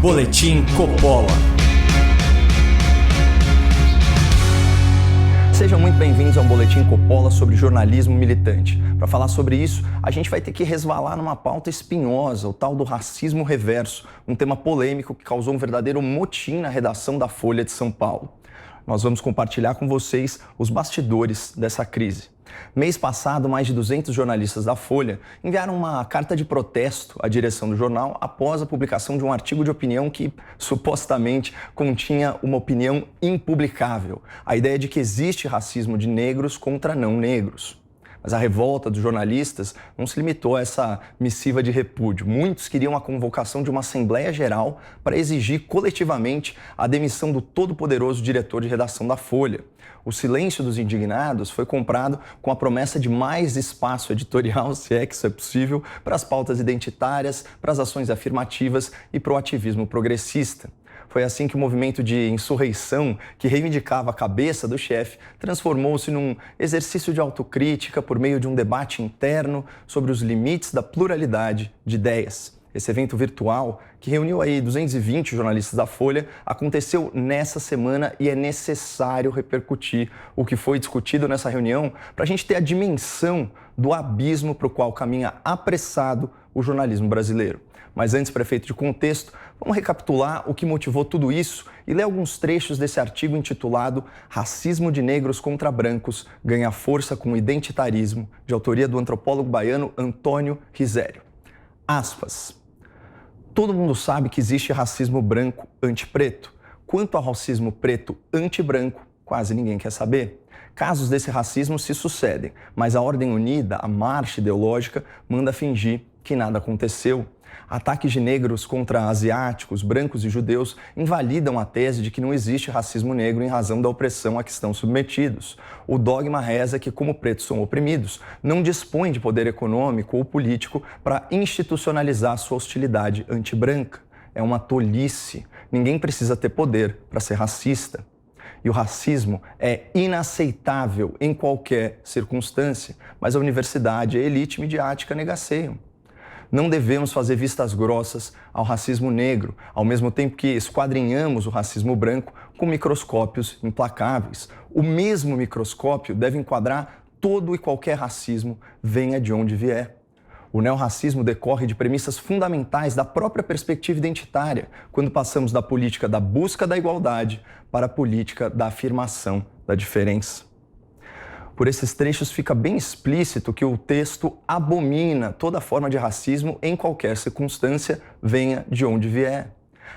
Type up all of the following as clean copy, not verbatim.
Boletim Coppola. Sejam muito bem-vindos ao Boletim Coppola sobre jornalismo militante. Para falar sobre isso, a gente vai ter que resvalar numa pauta espinhosa, o tal do racismo reverso, um tema polêmico que causou um verdadeiro motim na redação da Folha de São Paulo. Nós vamos compartilhar com vocês os bastidores dessa crise. Mês passado, mais de 200 jornalistas da Folha enviaram uma carta de protesto à direção do jornal após a publicação de um artigo de opinião que, supostamente, continha uma opinião impublicável. A ideia de que existe racismo de negros contra não negros. Mas a revolta dos jornalistas não se limitou a essa missiva de repúdio. Muitos queriam a convocação de uma Assembleia Geral para exigir coletivamente a demissão do todo-poderoso diretor de redação da Folha. O silêncio dos indignados foi comprado com a promessa de mais espaço editorial, se é que isso é possível, para as pautas identitárias, para as ações afirmativas e para o ativismo progressista. Foi assim que o movimento de insurreição, que reivindicava a cabeça do chefe, transformou-se num exercício de autocrítica por meio de um debate interno sobre os limites da pluralidade de ideias. Esse evento virtual, que reuniu aí 220 jornalistas da Folha, aconteceu nessa semana e é necessário repercutir o que foi discutido nessa reunião para a gente ter a dimensão do abismo para o qual caminha apressado o jornalismo brasileiro. Mas antes, prefeito de contexto, vamos recapitular o que motivou tudo isso e ler alguns trechos desse artigo intitulado Racismo de Negros contra Brancos ganha força com o identitarismo, de autoria do antropólogo baiano Antônio Risério. Aspas. Todo mundo sabe que existe racismo branco anti-preto. Quanto ao racismo preto anti-branco, quase ninguém quer saber. Casos desse racismo se sucedem, mas a Ordem Unida, a marcha ideológica, manda fingir que nada aconteceu. Ataques de negros contra asiáticos, brancos e judeus invalidam a tese de que não existe racismo negro em razão da opressão a que estão submetidos. O dogma reza que, como pretos são oprimidos, não dispõem de poder econômico ou político para institucionalizar sua hostilidade anti-branca. É uma tolice. Ninguém precisa ter poder para ser racista. E o racismo é inaceitável em qualquer circunstância, mas a universidade e a elite midiática negaceiam. Não devemos fazer vistas grossas ao racismo negro, ao mesmo tempo que esquadrinhamos o racismo branco com microscópios implacáveis. O mesmo microscópio deve enquadrar todo e qualquer racismo, venha de onde vier. O neorracismo decorre de premissas fundamentais da própria perspectiva identitária, quando passamos da política da busca da igualdade para a política da afirmação da diferença. Por esses trechos fica bem explícito que o texto abomina toda forma de racismo em qualquer circunstância, venha de onde vier.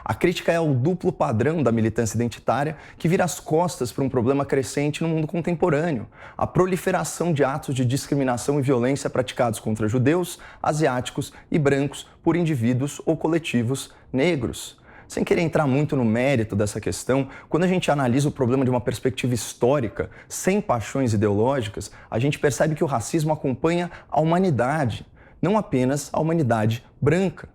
A crítica é ao duplo padrão da militância identitária que vira as costas para um problema crescente no mundo contemporâneo, a proliferação de atos de discriminação e violência praticados contra judeus, asiáticos e brancos por indivíduos ou coletivos negros. Sem querer entrar muito no mérito dessa questão, quando a gente analisa o problema de uma perspectiva histórica, sem paixões ideológicas, a gente percebe que o racismo acompanha a humanidade, não apenas a humanidade branca.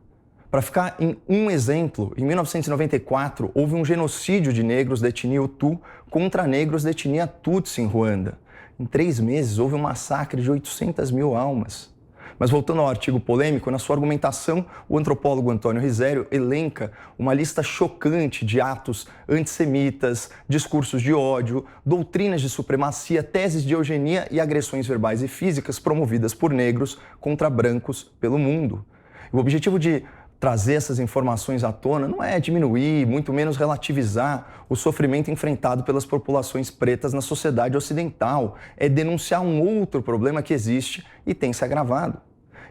Para ficar em um exemplo, em 1994, houve um genocídio de negros da etnia Hutu contra negros da etnia Tutsi em Ruanda. Em 3 meses, houve um massacre de 800 mil almas. Mas voltando ao artigo polêmico, na sua argumentação, o antropólogo Antônio Risério elenca uma lista chocante de atos antissemitas, discursos de ódio, doutrinas de supremacia, teses de eugenia e agressões verbais e físicas promovidas por negros contra brancos pelo mundo. O objetivo de trazer essas informações à tona não é diminuir, muito menos relativizar o sofrimento enfrentado pelas populações pretas na sociedade ocidental, é denunciar um outro problema que existe e tem se agravado.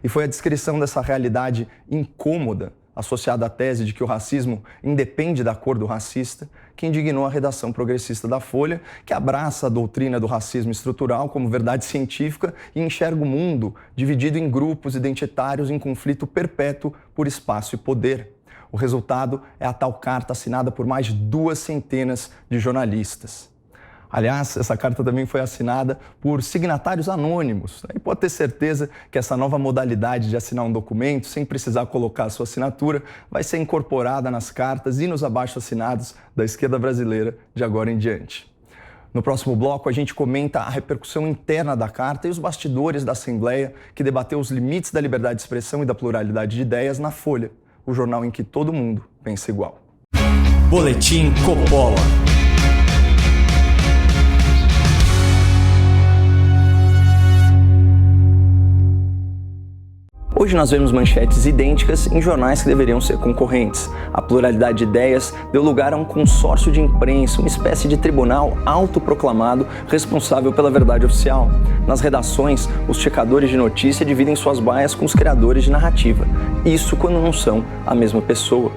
E foi a descrição dessa realidade incômoda, associada à tese de que o racismo independe da cor do racista, que indignou a redação progressista da Folha, que abraça a doutrina do racismo estrutural como verdade científica e enxerga o mundo dividido em grupos identitários em conflito perpétuo por espaço e poder. O resultado é a tal carta assinada por mais de 200 de jornalistas. Aliás, essa carta também foi assinada por signatários anônimos. E pode ter certeza que essa nova modalidade de assinar um documento, sem precisar colocar a sua assinatura, vai ser incorporada nas cartas e nos abaixo-assinados da esquerda brasileira de agora em diante. No próximo bloco, a gente comenta a repercussão interna da carta e os bastidores da Assembleia, que debateu os limites da liberdade de expressão e da pluralidade de ideias na Folha, o jornal em que todo mundo pensa igual. Boletim Coppola. Hoje nós vemos manchetes idênticas em jornais que deveriam ser concorrentes. A pluralidade de ideias deu lugar a um consórcio de imprensa, uma espécie de tribunal autoproclamado responsável pela verdade oficial. Nas redações, os checadores de notícia dividem suas baias com os criadores de narrativa. Isso quando não são a mesma pessoa.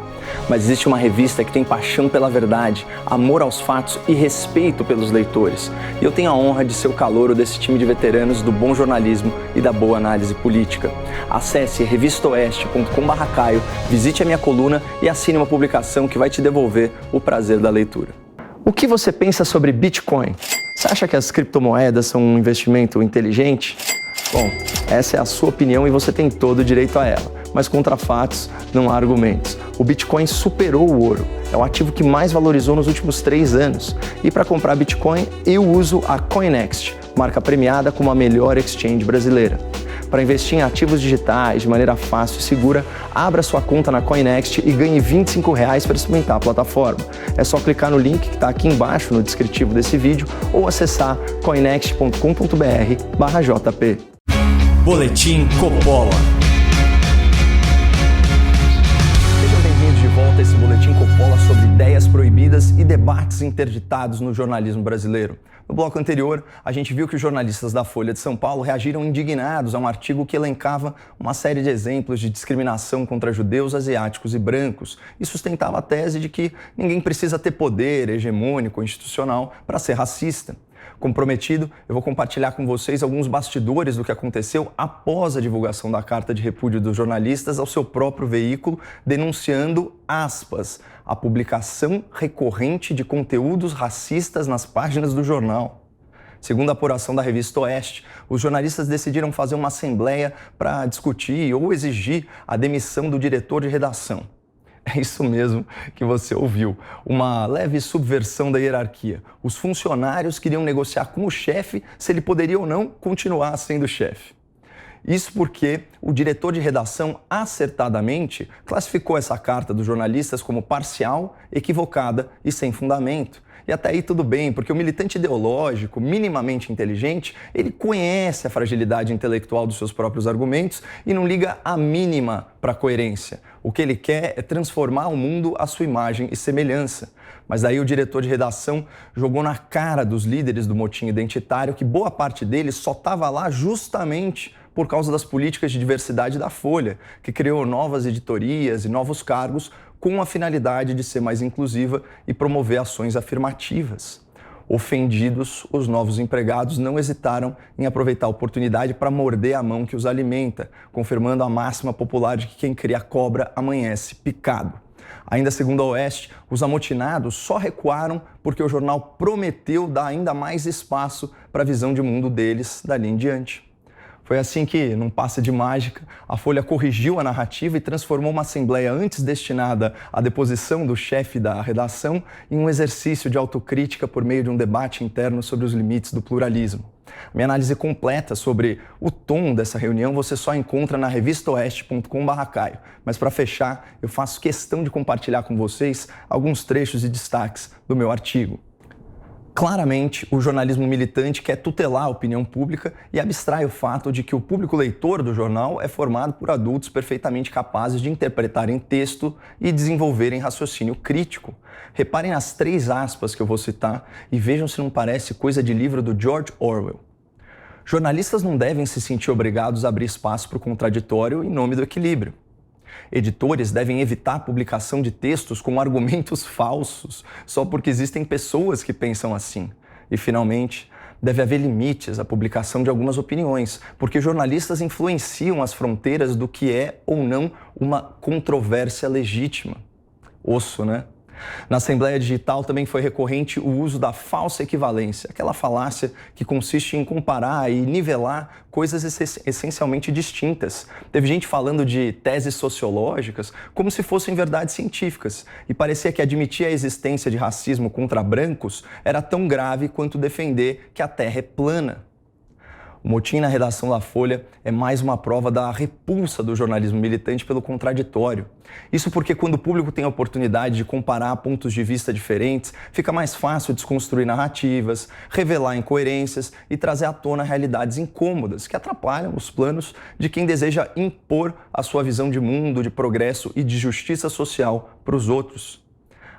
Mas existe uma revista que tem paixão pela verdade, amor aos fatos e respeito pelos leitores. E eu tenho a honra de ser o calouro desse time de veteranos do bom jornalismo e da boa análise política. Acesse revistaoeste.com/caio, visite a minha coluna e assine uma publicação que vai te devolver o prazer da leitura. O que você pensa sobre Bitcoin? Você acha que as criptomoedas são um investimento inteligente? Bom, essa é a sua opinião e você tem todo o direito a ela. Mas contra fatos, não há argumentos. O Bitcoin superou o ouro. É o ativo que mais valorizou nos últimos 3 anos. E para comprar Bitcoin, eu uso a Coinext, marca premiada como a melhor exchange brasileira. Para investir em ativos digitais de maneira fácil e segura, abra sua conta na Coinext e ganhe R$25 para experimentar a plataforma. É só clicar no link que está aqui embaixo no descritivo desse vídeo ou acessar coinext.com.br/jp. Boletim Coppola. De volta a esse Boletim Coppola sobre ideias proibidas e debates interditados no jornalismo brasileiro. No bloco anterior, a gente viu que os jornalistas da Folha de São Paulo reagiram indignados a um artigo que elencava uma série de exemplos de discriminação contra judeus, asiáticos e brancos e sustentava a tese de que ninguém precisa ter poder hegemônico ou institucional para ser racista. Como prometido, eu vou compartilhar com vocês alguns bastidores do que aconteceu após a divulgação da carta de repúdio dos jornalistas ao seu próprio veículo, denunciando, aspas, a publicação recorrente de conteúdos racistas nas páginas do jornal. Segundo a apuração da revista Oeste, os jornalistas decidiram fazer uma assembleia para discutir ou exigir a demissão do diretor de redação. É isso mesmo que você ouviu, uma leve subversão da hierarquia. Os funcionários queriam negociar com o chefe se ele poderia ou não continuar sendo chefe. Isso porque o diretor de redação acertadamente classificou essa carta dos jornalistas como parcial, equivocada e sem fundamento. E até aí tudo bem, porque o militante ideológico, minimamente inteligente, ele conhece a fragilidade intelectual dos seus próprios argumentos e não liga a mínima para a coerência. O que ele quer é transformar o mundo à sua imagem e semelhança. Mas aí o diretor de redação jogou na cara dos líderes do motim identitário que boa parte deles só estava lá justamente por causa das políticas de diversidade da Folha, que criou novas editorias e novos cargos com a finalidade de ser mais inclusiva e promover ações afirmativas. Ofendidos, os novos empregados não hesitaram em aproveitar a oportunidade para morder a mão que os alimenta, confirmando a máxima popular de que quem cria cobra amanhece picado. Ainda segundo a Oeste, os amotinados só recuaram porque o jornal prometeu dar ainda mais espaço para a visão de mundo deles dali em diante. Foi assim que, num passe de mágica, a Folha corrigiu a narrativa e transformou uma assembleia antes destinada à deposição do chefe da redação em um exercício de autocrítica por meio de um debate interno sobre os limites do pluralismo. Minha análise completa sobre o tom dessa reunião você só encontra na revistaoeste.com/caio. Mas para fechar, eu faço questão de compartilhar com vocês alguns trechos e destaques do meu artigo. Claramente, o jornalismo militante quer tutelar a opinião pública e abstrai o fato de que o público leitor do jornal é formado por adultos perfeitamente capazes de interpretarem texto e desenvolverem raciocínio crítico. Reparem nas 3 aspas que eu vou citar e vejam se não parece coisa de livro do George Orwell. Jornalistas não devem se sentir obrigados a abrir espaço para o contraditório em nome do equilíbrio. Editores devem evitar a publicação de textos com argumentos falsos, só porque existem pessoas que pensam assim. E, finalmente, deve haver limites à publicação de algumas opiniões, porque jornalistas influenciam as fronteiras do que é ou não uma controvérsia legítima. Osso, né? Na Assembleia Digital também foi recorrente o uso da falsa equivalência, aquela falácia que consiste em comparar e nivelar coisas essencialmente distintas. Teve gente falando de teses sociológicas como se fossem verdades científicas, e parecia que admitir a existência de racismo contra brancos era tão grave quanto defender que a Terra é plana. O motim na redação da Folha é mais uma prova da repulsa do jornalismo militante pelo contraditório. Isso porque quando o público tem a oportunidade de comparar pontos de vista diferentes, fica mais fácil desconstruir narrativas, revelar incoerências e trazer à tona realidades incômodas que atrapalham os planos de quem deseja impor a sua visão de mundo, de progresso e de justiça social para os outros.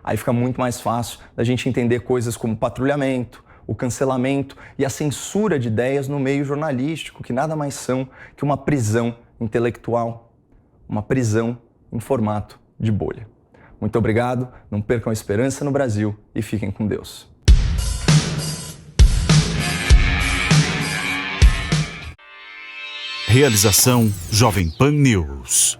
Aí fica muito mais fácil da gente entender coisas como patrulhamento, o cancelamento e a censura de ideias no meio jornalístico, que nada mais são que uma prisão intelectual, uma prisão em formato de bolha. Muito obrigado, não percam a esperança no Brasil e fiquem com Deus. Realização Jovem Pan News.